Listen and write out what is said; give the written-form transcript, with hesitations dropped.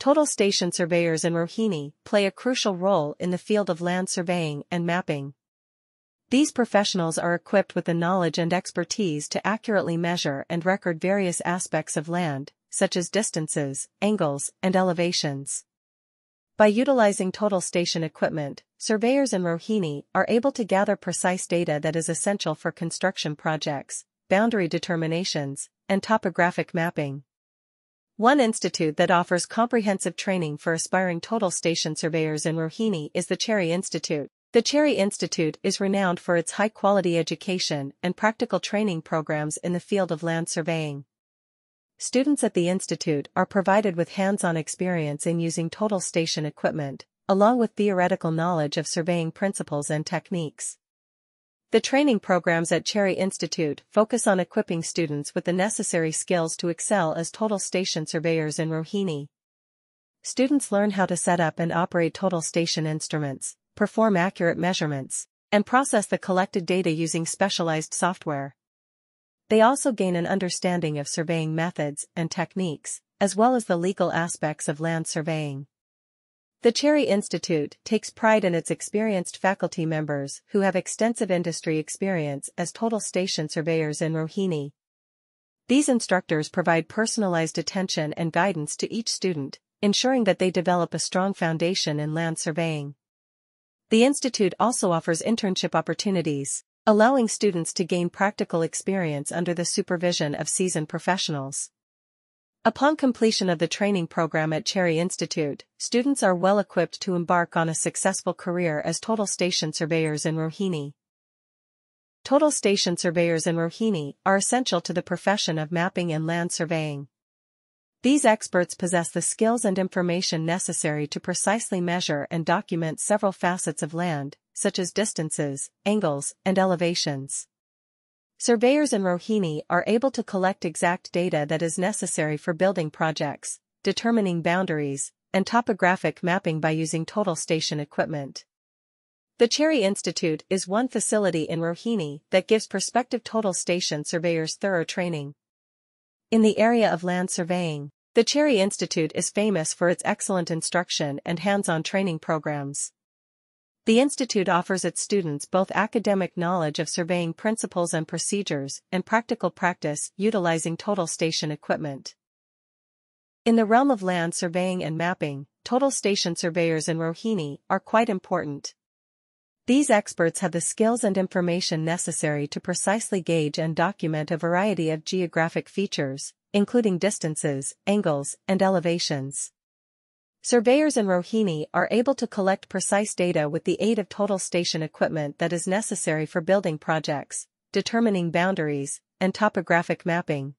Total station surveyors in Rohini play a crucial role in the field of land surveying and mapping. These professionals are equipped with the knowledge and expertise to accurately measure and record various aspects of land, such as distances, angles, and elevations. By utilizing total station equipment, surveyors in Rohini are able to gather precise data that is essential for construction projects, boundary determinations, and topographic mapping. One institute that offers comprehensive training for aspiring total station surveyors in Rohini is the Cherry Institute. The Cherry Institute is renowned for its high-quality education and practical training programs in the field of land surveying. Students at the institute are provided with hands-on experience in using total station equipment, along with theoretical knowledge of surveying principles and techniques. The training programs at Cherry Institute focus on equipping students with the necessary skills to excel as total station surveyors in Rohini. Students learn how to set up and operate total station instruments, perform accurate measurements, and process the collected data using specialized software. They also gain an understanding of surveying methods and techniques, as well as the legal aspects of land surveying. The Cherry Institute takes pride in its experienced faculty members who have extensive industry experience as total station surveyors in Rohini. These instructors provide personalized attention and guidance to each student, ensuring that they develop a strong foundation in land surveying. The institute also offers internship opportunities, allowing students to gain practical experience under the supervision of seasoned professionals. Upon completion of the training program at Cherry Institute, students are well equipped to embark on a successful career as total station surveyors in Rohini. Total station surveyors in Rohini are essential to the profession of mapping and land surveying. These experts possess the skills and information necessary to precisely measure and document several facets of land, such as distances, angles, and elevations. Surveyors in Rohini are able to collect exact data that is necessary for building projects, determining boundaries, and topographic mapping by using total station equipment. The Cherry Institute is one facility in Rohini that gives prospective total station surveyors thorough training. In the area of land surveying, the Cherry Institute is famous for its excellent instruction and hands-on training programs. The institute offers its students both academic knowledge of surveying principles and procedures and practical practice utilizing total station equipment. In the realm of land surveying and mapping, total station surveyors in Rohini are quite important. These experts have the skills and information necessary to precisely gauge and document a variety of geographic features, including distances, angles, and elevations. Surveyors in Rohini are able to collect precise data with the aid of total station equipment that is necessary for building projects, determining boundaries, and topographic mapping.